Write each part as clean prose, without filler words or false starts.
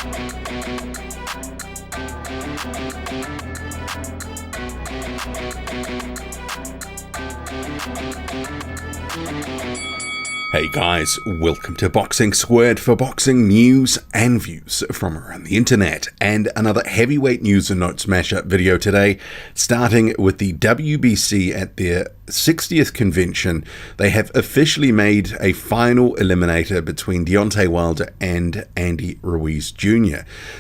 Hey guys, welcome to Boxing Squared for boxing news and views from around the internet, and another heavyweight news and notes mashup video today, starting with the WBC at their 60th convention. They have officially made a final eliminator between Deontay Wilder and Andy Ruiz Jr.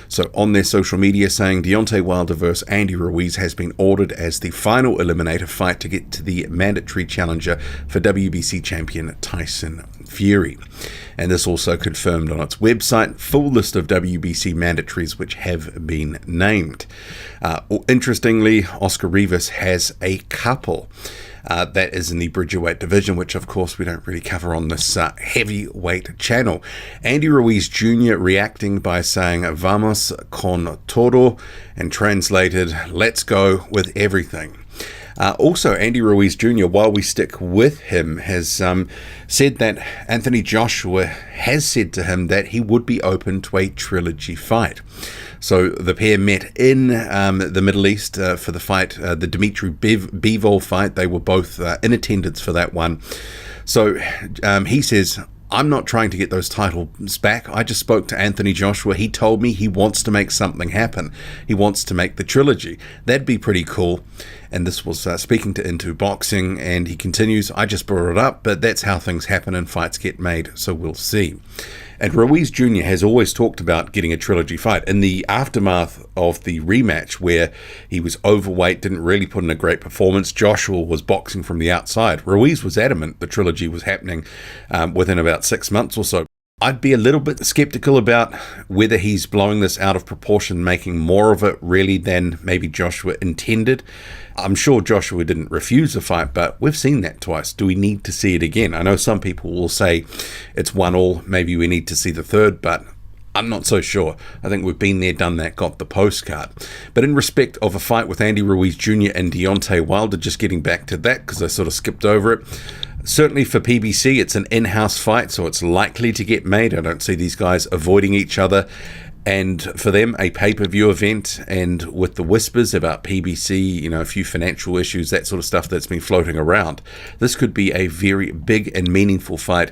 So on their social media saying Deontay Wilder versus Andy Ruiz has been ordered as the final eliminator fight to get to the mandatory challenger for WBC champion Tyson Fury. And this also confirmed on its website, full list of WBC mandatories which have been named. Interestingly, Oscar Rivas has a couple. That is in the Bridgerweight division, which of course we don't really cover on this heavyweight channel. Andy Ruiz Jr. reacting by saying "Vamos con todo," and translated, "Let's go with everything." Also, Andy Ruiz Jr., while we stick with him, has said that Anthony Joshua has said to him that he would be open to a trilogy fight. So the pair met in the Middle East for the fight, the Dimitri Bivol fight. They were both in attendance for that one. So he says, "I'm not trying to get those titles back. I just spoke to Anthony Joshua. He told me he wants to make something happen. He wants to make the trilogy. That'd be pretty cool." And this was speaking to Into Boxing, and he continues, "I just brought it up, but that's how things happen and fights get made, so we'll see." And Ruiz Jr. has always talked about getting a trilogy fight. In the aftermath of the rematch where he was overweight, didn't really put in a great performance, Joshua was boxing from the outside. Ruiz was adamant the trilogy was happening within about 6 months or so. I'd be a little bit skeptical about whether he's blowing this out of proportion, making more of it really than maybe Joshua intended. I'm sure Joshua didn't refuse the fight, but we've seen that twice. Do we need to see it again? I know some people will say it's 1-1, maybe we need to see the third, but I'm not so sure. I think we've been there, done that, got the postcard. But in respect of a fight with Andy Ruiz Jr. and Deontay Wilder, just getting back to that because I sort of skipped over it. Certainly for PBC, it's an in-house fight, so it's likely to get made. I don't see these guys avoiding each other. And for them, a pay-per-view event, and with the whispers about PBC, a few financial issues, that sort of stuff that's been floating around, this could be a very big and meaningful fight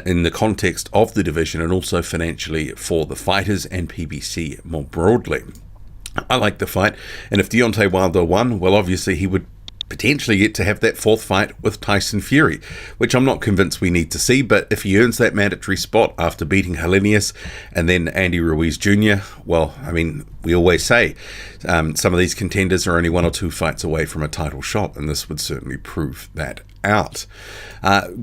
in the context of the division and also financially for the fighters and PBC more broadly. I like the fight, and if Deontay Wilder won, well, obviously he would potentially get to have that fourth fight with Tyson Fury, which I'm not convinced we need to see, but if he earns that mandatory spot after beating Helenius and then Andy Ruiz Jr., well, I mean, we always say some of these contenders are only 1 or 2 fights away from a title shot, and this would certainly prove that out.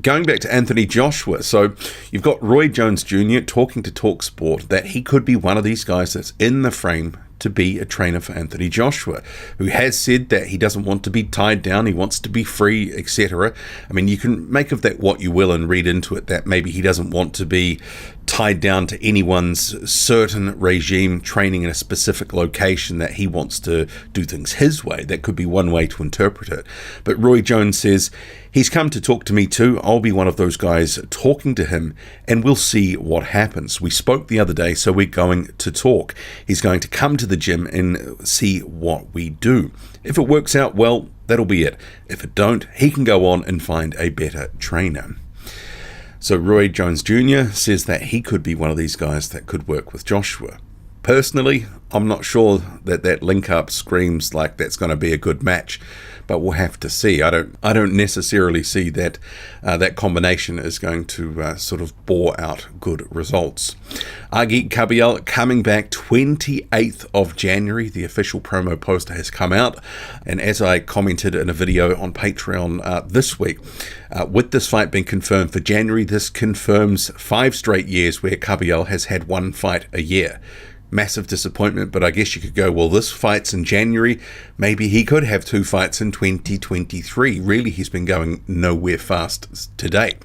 Going back to Anthony Joshua, so you've got Roy Jones Jr. talking to TalkSport that he could be one of these guys that's in the frame to be a trainer for Anthony Joshua, who has said that he doesn't want to be tied down, he wants to be free, etc. I mean, you can make of that what you will and read into it that maybe he doesn't want to be tied down to anyone's certain regime, training in a specific location, that he wants to do things his way. That could be one way to interpret it. But Roy Jones says, "He's come to talk to me too. I'll be one of those guys talking to him, and we'll see what happens. We spoke the other day, so we're going to talk. He's going to come to the gym and see what we do. If it works out well, that'll be it. If it don't, he can go on and find a better trainer." So Roy Jones Jr. says that he could be one of these guys that could work with Joshua. Personally, I'm not sure that link-up screams like that's going to be a good match, but we'll have to see. I don't necessarily see that that combination is going to sort of bore out good results. Agit Kabayel coming back 28th of January. The official promo poster has come out, and as I commented in a video on Patreon this week, with this fight being confirmed for January, this confirms 5 straight years where Kabayel has had 1 fight a year. Massive disappointment, but I guess you could go, well, this fight's in January, maybe he could have 2 fights in 2023. Really, he's been going nowhere fast to date.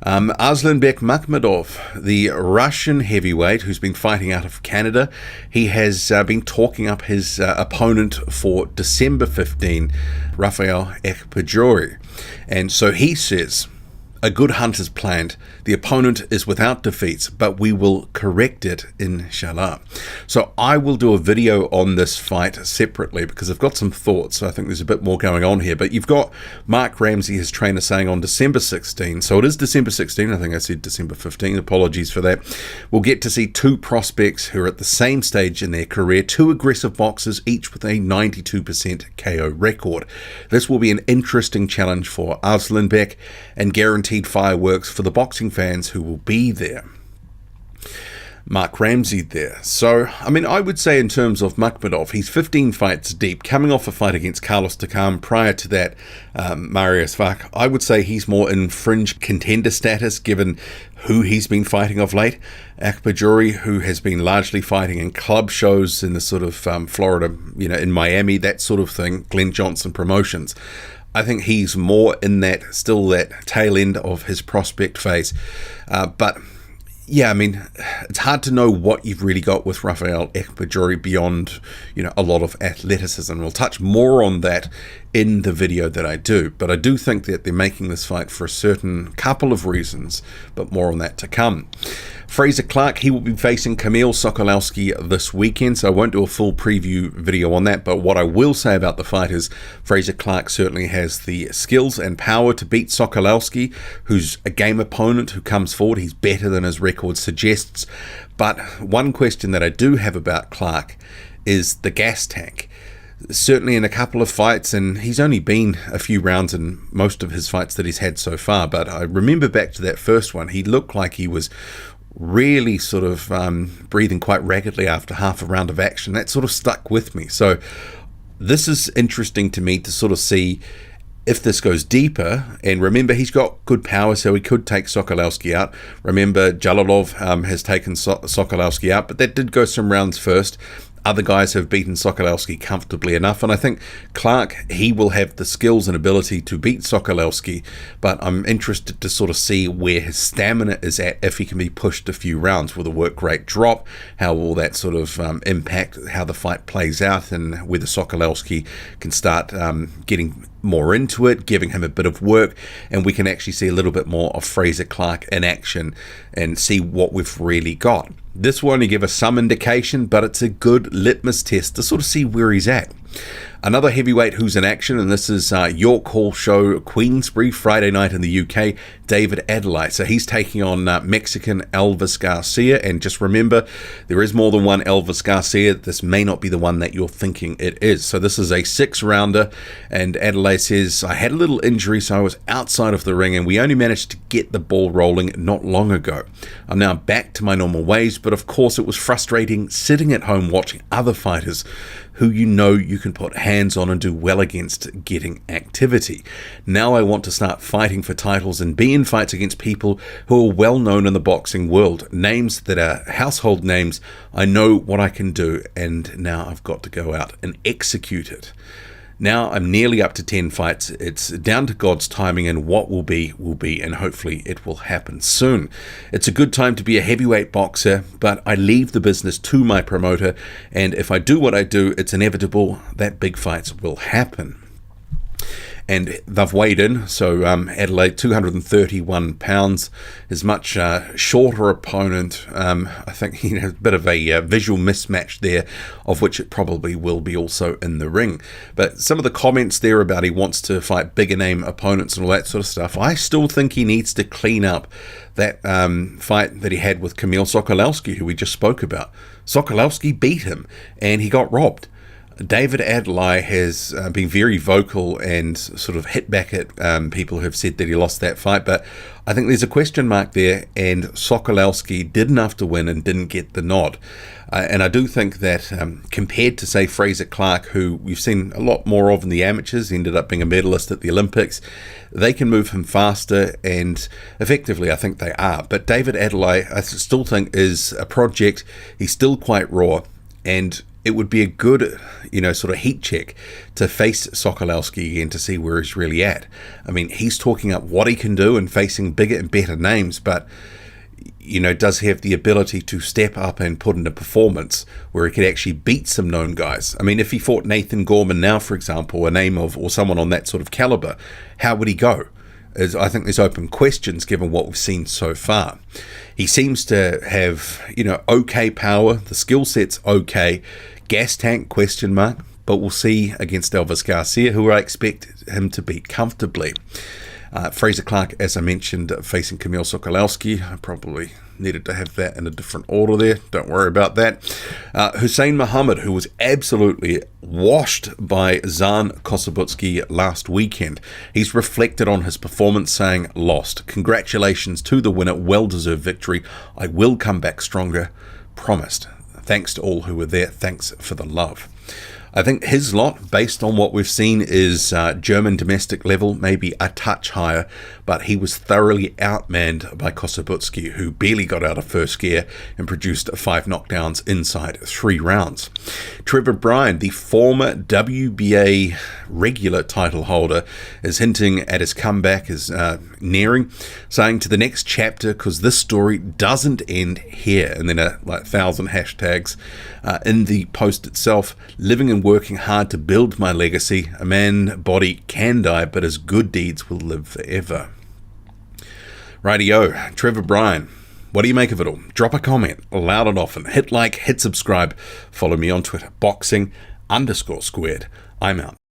Arslanbek Makhmudov, the Russian heavyweight who's been fighting out of Canada, he has been talking up his opponent for December 15, Raphael Akpejiori. And so he says, A good hunt is planned. The opponent is without defeats, but we will correct it, inshallah. So I will do a video on this fight separately because I've got some thoughts. So I think there's a bit more going on here. But you've got Mark Ramsey, his trainer, saying on December 16, so it is December 16, I think I said December 15, apologies for that. We'll get to see two prospects who are at the same stage in their career, two aggressive boxers, each with a 92% KO record. This will be an interesting challenge for Arslanbek and guaranteed fireworks for the boxing fans who will be there. Mark Ramsey there. So, I mean, I would say in terms of Makhmudov, he's 15 fights deep, coming off a fight against Carlos Takam. Prior to that, Marius Vak, I would say he's more in fringe contender status, given who he's been fighting of late. Akpejiori, who has been largely fighting in club shows in the sort of Florida, in Miami, that sort of thing, Glenn Johnson Promotions. I think he's more in that, still that tail end of his prospect phase. But yeah, I mean, it's hard to know what you've really got with Raphael Akpejiori beyond, a lot of athleticism. We'll touch more on that in the video that I do. But I do think that they're making this fight for a certain couple of reasons, but more on that to come. Frazer Clarke, he will be facing Kamil Sokolowski this weekend, so I won't do a full preview video on that, but what I will say about the fight is Frazer Clarke certainly has the skills and power to beat Sokolowski, who's a game opponent who comes forward. He's better than his record suggests, but one question that I do have about Clarke is the gas tank. Certainly in a couple of fights, and he's only been a few rounds in most of his fights that he's had so far, but I remember back to that first one, he looked like he was really sort of breathing quite raggedly after half a round of action. That sort of stuck with me. So this is interesting to me to sort of see if this goes deeper. And remember, he's got good power, so he could take Sokolowski out. Remember, Jalalov has taken Sokolowski out, but that did go some rounds first. Other guys have beaten Sokolowski comfortably enough, and I think Clarke, he will have the skills and ability to beat Sokolowski, but I'm interested to sort of see where his stamina is at if he can be pushed a few rounds. Will the work rate drop? How will that sort of impact how the fight plays out, and whether Sokolowski can start getting more into it, giving him a bit of work, and we can actually see a little bit more of Frazer Clarke in action and see what we've really got. This will only give us some indication, but it's a good litmus test to sort of see where he's at. Another heavyweight who's in action, and this is York Hall Show, Queensbury, Friday night in the UK, David Adeleye. So he's taking on Mexican Elvis Garcia, and just remember, there is more than one Elvis Garcia. This may not be the one that you're thinking it is. So this is a 6-rounder, and Adeleye says, I had a little injury, so I was outside of the ring, and we only managed to get the ball rolling not long ago. I'm now back to my normal ways, but of course it was frustrating sitting at home watching other fighters who you can put hands on and do well against getting activity. Now I want to start fighting for titles and be in fights against people who are well known in the boxing world, names that are household names. I know what I can do, and now I've got to go out and execute it. Now I'm nearly up to 10 fights. It's down to God's timing, and what will be, and hopefully it will happen soon. It's a good time to be a heavyweight boxer, but I leave the business to my promoter, and if I do what I do, it's inevitable that big fights will happen. And they've weighed in, so Adeleye, 231 pounds, is much shorter opponent. I think a bit of a visual mismatch there, of which it probably will be also in the ring. But some of the comments there about he wants to fight bigger name opponents and all that sort of stuff, I still think he needs to clean up that fight that he had with Kamil Sokolowski, who we just spoke about. Sokolowski beat him, and he got robbed. David Adeleye has been very vocal and sort of hit back at people who have said that he lost that fight, but I think there's a question mark there, and Sokolowski did enough to win and didn't get the nod. And I do think that compared to, say, Frazer Clarke, who we've seen a lot more of in the amateurs, ended up being a medalist at the Olympics, they can move him faster, and effectively I think they are. But David Adeleye, I still think, is a project. He's still quite raw, and it would be a good, sort of heat check to face Sokolowski again to see where he's really at. I mean, he's talking up what he can do and facing bigger and better names, but, does he have the ability to step up and put in a performance where he could actually beat some known guys? I mean, if he fought Nathan Gorman now, for example, a name of, or someone on that sort of caliber, how would he go? I think there's open questions given what we've seen so far. He seems to have, okay power. The skill set's okay. Gas tank, question mark. But we'll see against Elvis Garcia, who I expect him to beat comfortably. Frazer Clarke, as I mentioned, facing Kamil Sokolowski. I probably needed to have that in a different order there. Don't worry about that. Hussein Muhamed, who was absolutely washed by Zan Kossobutski last weekend. He's reflected on his performance, saying, "Lost. Congratulations to the winner. Well-deserved victory. I will come back stronger. Promised. Thanks to all who were there. Thanks for the love." I think his lot, based on what we've seen, is German domestic level, maybe a touch higher, but he was thoroughly outmanned by Kossobutski, who barely got out of first gear and produced 5 knockdowns inside 3 rounds. Trevor Bryan, the former WBA regular title holder, is hinting at his comeback is nearing, saying to the next chapter, because this story doesn't end here, and then 1,000 hashtags in the post itself. Living and working hard to build my legacy. A man body can die, but his good deeds will live forever. Rightio, Trevor Bryan. What do you make of it all? Drop a comment, loud and often. Hit like, hit subscribe. Follow me on Twitter, boxing_squared. I'm out.